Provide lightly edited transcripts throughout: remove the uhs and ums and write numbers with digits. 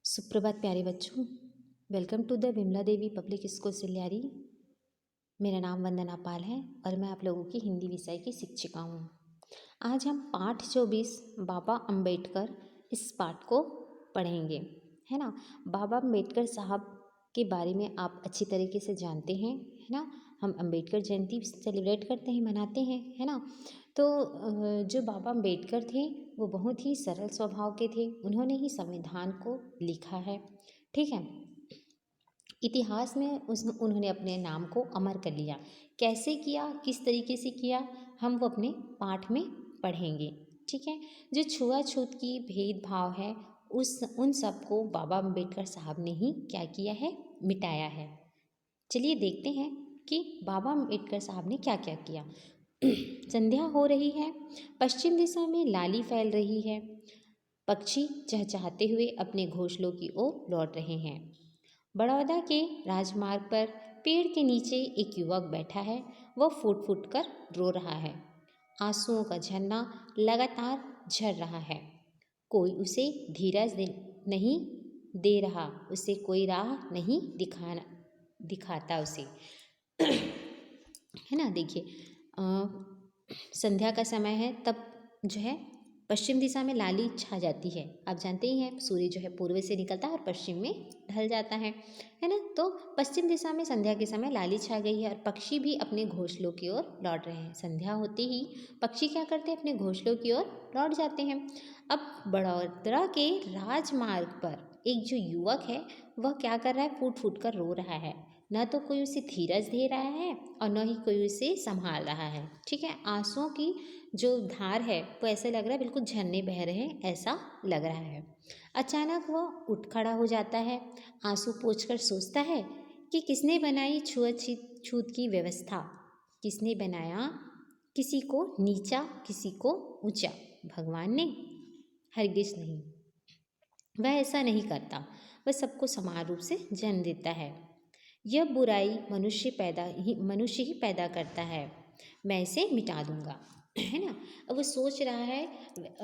सुप्रभात प्यारे बच्चों। Welcome to the Vimla Devi public school Silyari. मेरा नाम वंदना पाल है और मैं आप लोगों की हिंदी विषय की शिक्षिका हूँ। आज हम पाठ 24 बाबा अंबेडकर इस पाठ को पढ़ेंगे, है ना। बाबा अंबेडकर साहब के बारे में आप अच्छी तरीके से जानते हैं, है ना। हम अंबेडकर जयंती सेलिब्रेट करते हैं, मनाते हैं, है ना। तो जो बाबा अंबेडकर थे वो बहुत ही सरल स्वभाव के थे। उन्होंने ही संविधान को लिखा है, ठीक है। इतिहास में उन्होंने अपने नाम को अमर कर लिया। कैसे किया, किस तरीके से किया, हम वो अपने पाठ में पढ़ेंगे, ठीक है। जो छुआछूत की भेदभाव है उन सब को बाबा अंबेडकर साहब ने ही क्या किया है, मिटाया है। चलिए देखते हैं कि बाबा अंबेडकर साहब ने क्या क्या किया। संध्या हो रही है, पश्चिम दिशा में लाली फैल रही है, पक्षी चहचहाते हुए अपने घोंसलों की ओर लौट रहे हैं। बड़ौदा के राजमार्ग पर पेड़ के नीचे एक युवक बैठा है। वह फूट फूट कर रो रहा है। आंसुओं का झरना लगातार झर रहा है। कोई उसे धीरज नहीं दे रहा, उसे कोई राह नहीं दिखाता उसे, है ना। देखिए संध्या का समय है, तब जो है पश्चिम दिशा में लाली छा जाती है। आप जानते ही हैं सूर्य जो है पूर्व से निकलता है और पश्चिम में ढल जाता है ना। तो पश्चिम दिशा में संध्या के समय लाली छा गई है और पक्षी भी अपने घोंसलों की ओर लौट रहे हैं। संध्या होते ही पक्षी क्या करते हैं, अपने घोंसलों की ओर लौट जाते हैं। अब बड़ौदा के राजमार्ग पर एक जो युवक है वह क्या कर रहा है, फूट फूट कर रो रहा है। न तो कोई उसे धीरज दे रहा है और न ही कोई उसे संभाल रहा है, ठीक है। आंसुओं की जो धार है वो ऐसे लग रहा है बिल्कुल झरने बह रहे हैं, ऐसा लग रहा है। अचानक वह उठ खड़ा हो जाता है, आंसू पोंछकर सोचता है कि किसने बनाई छूत की व्यवस्था, किसने बनाया किसी को नीचा किसी को ऊंचा, भगवान ने, हरगिज नहीं। वह ऐसा नहीं करता, वह सबको समान रूप से जन्म देता है। यह बुराई मनुष्य ही पैदा करता है, मैं इसे मिटा दूंगा, है ना। अब वो सोच रहा है,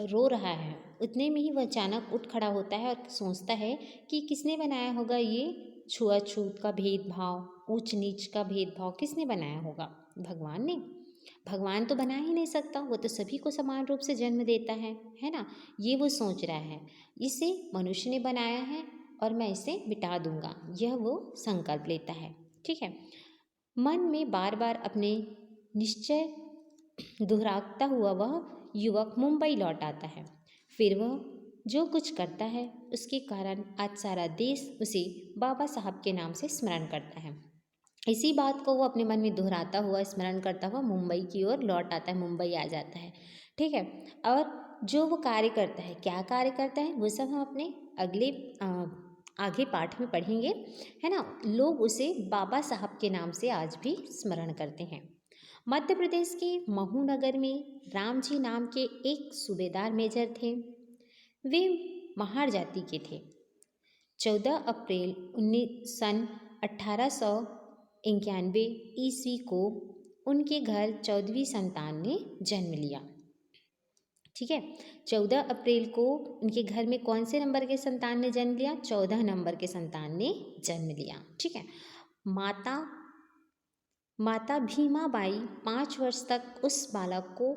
रो रहा है, उतने में ही वह अचानक उठ खड़ा होता है और सोचता है कि किसने बनाया होगा ये छुआछूत का भेदभाव, ऊंच नीच का भेदभाव किसने बनाया होगा, भगवान ने। भगवान तो बना ही नहीं सकता, वो तो सभी को समान रूप से जन्म देता है ना। ये वो सोच रहा है, इसे मनुष्य ने बनाया है और मैं इसे मिटा दूंगा, यह वो संकल्प लेता है, ठीक है। मन में बार बार अपने निश्चय दोहराता हुआ वह युवक मुंबई लौट आता है। फिर वह जो कुछ करता है उसके कारण आज सारा देश उसे बाबा साहब के नाम से स्मरण करता है। इसी बात को वो अपने मन में दोहराता हुआ, स्मरण करता हुआ मुंबई की ओर लौट आता है, मुंबई आ जाता है, ठीक है। और जो वो कार्य करता है, क्या कार्य करता है, वो सब हम अपने अगले आगे पाठ में पढ़ेंगे, है ना। लोग उसे बाबा साहब के नाम से आज भी स्मरण करते हैं। मध्य प्रदेश के महू नगर में राम जी नाम के एक सूबेदार मेजर थे। वे महार जाति के थे। 14 अप्रैल 1891 ईस्वी को उनके घर 14वीं संतान ने जन्म लिया, ठीक है। 14 अप्रैल को उनके घर में कौन से नंबर के संतान ने जन्म लिया, 14 नंबर के संतान ने जन्म लिया, ठीक है। माता भीमाबाई 5 वर्ष तक उस बालक को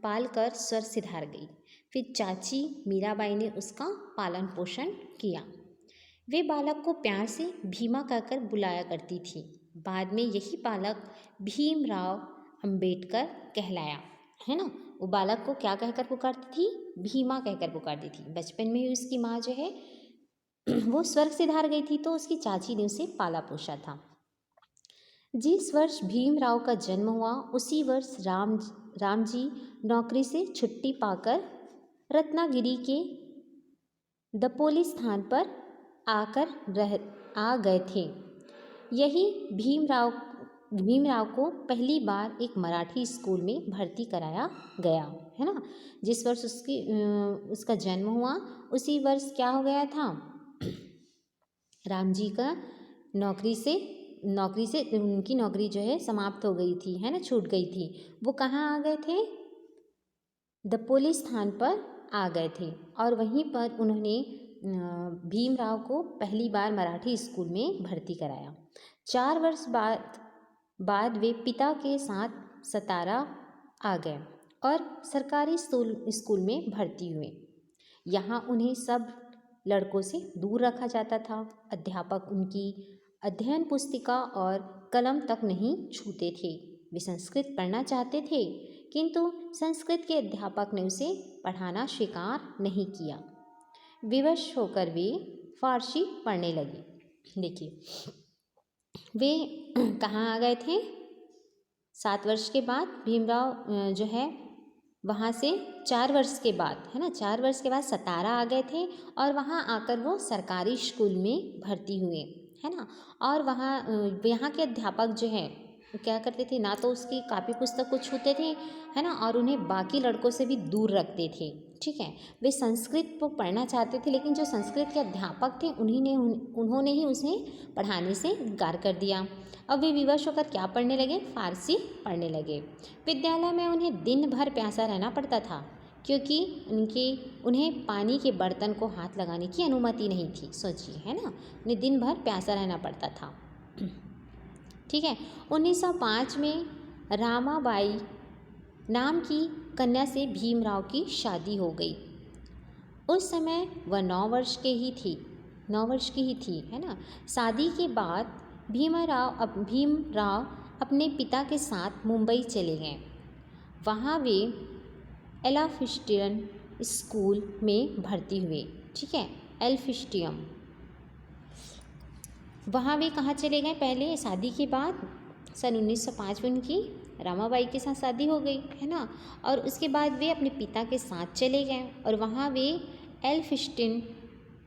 पाल कर स्वर सिधार गई। फिर चाची मीराबाई ने उसका पालन पोषण किया। वे बालक को प्यार से भीमा कहकर बुलाया करती थी। बाद में यही बालक भीमराव अंबेडकर कहलाया, है ना। वो बालक को क्या कहकर पुकारती थी, भीमा कहकर पुकारती थी। बचपन में ही उसकी माँ जो है वो स्वर्ग सिधार गई थी, तो उसकी चाची ने उसे पाला पोसा था। जिस वर्ष भीमराव का जन्म हुआ उसी वर्ष राम जी नौकरी से छुट्टी पाकर रत्नागिरी के दपोली स्थान पर आ गए थे। यही भीमराव को पहली बार एक मराठी स्कूल में भर्ती कराया गया, है ना। जिस वर्ष उसका जन्म हुआ उसी वर्ष क्या हो गया था, राम जी का नौकरी से उनकी नौकरी जो है समाप्त हो गई थी, है ना, छूट गई थी। वो कहाँ आ गए थे, दपोली स्थान पर आ गए थे और वहीं पर उन्होंने भीमराव को पहली बार मराठी स्कूल में भर्ती कराया। 4 वर्ष बाद वे पिता के साथ सतारा आ गए और सरकारी स्कूल में भर्ती हुए। यहाँ उन्हें सब लड़कों से दूर रखा जाता था। अध्यापक उनकी अध्ययन पुस्तिका और कलम तक नहीं छूते थे। वे संस्कृत पढ़ना चाहते थे, किंतु संस्कृत के अध्यापक ने उसे पढ़ाना स्वीकार नहीं किया। विवश होकर वे फारसी पढ़ने लगे। देखिए, वे कहाँ आ गए थे? 7 वर्ष के बाद भीमराव जो है वहाँ से 4 वर्ष के बाद, है ना, 4 वर्ष के बाद सतारा आ गए थे और वहाँ आकर वो सरकारी स्कूल में भर्ती हुए, है ना। और वहाँ यहाँ के अध्यापक जो है क्या करते थे, ना तो उसकी कापी पुस्तक को छूते थे, है ना, और उन्हें बाकी लड़कों से भी दूर रखते थे। ठीक है, वे संस्कृत को पढ़ना चाहते थे, लेकिन जो संस्कृत के अध्यापक थे उन्होंने ही उसे पढ़ाने से इनकार कर दिया। अब वे विवश होकर क्या पढ़ने लगे? फारसी पढ़ने लगे। विद्यालय में उन्हें दिन भर प्यासा रहना पड़ता था, क्योंकि उन्हें पानी के बर्तन को हाथ लगाने की अनुमति नहीं थी। सोचिए, है ना, उन्हें दिन भर प्यासा रहना पड़ता था। ठीक है, 1905 में रामाबाई नाम की कन्या से भीमराव की शादी हो गई। उस समय वह 9 वर्ष की ही थी, है ना। शादी के बाद भीमराव अपने पिता के साथ मुंबई चले गए। वहाँ वे एल्फिस्टन स्कूल में भर्ती हुए। ठीक है, एल्फिस्टियम। वहाँ वे कहाँ चले गए? पहले शादी के बाद सन 1905 में उनकी रामाबाई के साथ शादी हो गई, है ना, और उसके बाद वे अपने पिता के साथ चले गए और वहाँ वे एल्फिस्टन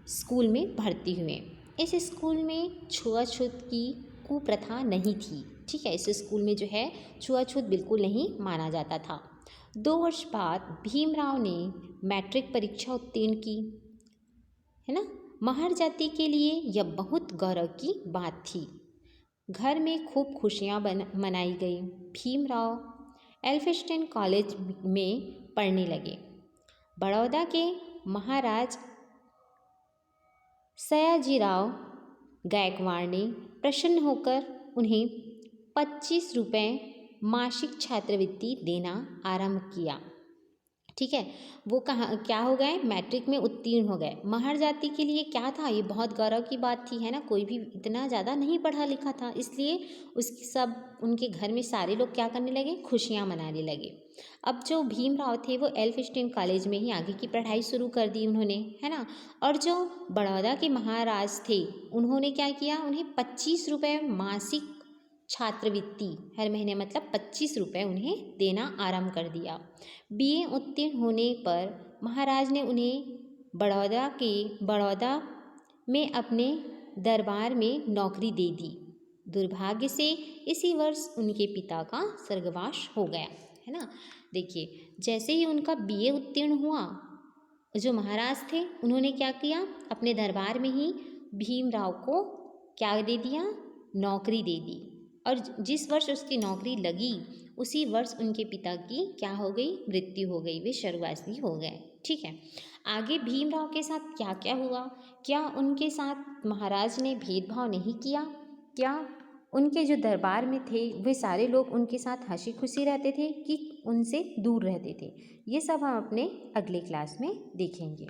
स्कूल में भर्ती हुए। इस स्कूल में छुआछूत की कुप्रथा नहीं थी। ठीक है, इस स्कूल में जो है छुआछूत बिल्कुल नहीं माना जाता था। 2 वर्ष बाद भीमराव ने मैट्रिक परीक्षा उत्तीर्ण की, है ना। महर जाति के लिए यह बहुत गौरव की बात थी। घर में खूब खुशियाँ मनाई गई। भीमराव एल्फिस्टन कॉलेज में पढ़ने लगे। बड़ौदा के महाराज सयाजीराव गायकवाड़ ने प्रसन्न होकर उन्हें 25 रुपये मासिक छात्रवृत्ति देना आरंभ किया। ठीक है, वो क्या हो गए? मैट्रिक में उत्तीर्ण हो गए। महर जाति के लिए क्या था? ये बहुत गौरव की बात थी, है ना। कोई भी इतना ज़्यादा नहीं पढ़ा लिखा था, इसलिए उनके घर में सारे लोग क्या करने लगे? खुशियाँ मनाने लगे। अब जो भीमराव थे वो एल्फिस्टन कॉलेज में ही आगे की पढ़ाई शुरू कर दी उन्होंने, है ना। और जो बड़ौदा के महाराज थे उन्होंने क्या किया? उन्हें 25 रुपये मासिक छात्रवृत्ति, हर महीने मतलब 25 रुपये उन्हें देना आरंभ कर दिया। बीए उत्तीर्ण होने पर महाराज ने उन्हें बड़ौदा में अपने दरबार में नौकरी दे दी। दुर्भाग्य से इसी वर्ष उनके पिता का स्वर्गवास हो गया, है ना। देखिए, जैसे ही उनका बीए उत्तीर्ण हुआ, जो महाराज थे उन्होंने क्या किया? अपने दरबार में ही भीमराव को क्या दे दिया? नौकरी दे दी। और जिस वर्ष उसकी नौकरी लगी उसी वर्ष उनके पिता की क्या हो गई? मृत्यु हो गई। वे स्वर्गवासी हो गए। ठीक है, आगे भीमराव के साथ क्या क्या हुआ? क्या उनके साथ महाराज ने भेदभाव नहीं किया? क्या उनके जो दरबार में थे वे सारे लोग उनके साथ हंसी खुशी रहते थे कि उनसे दूर रहते थे? ये सब हम अपने अगले क्लास में देखेंगे।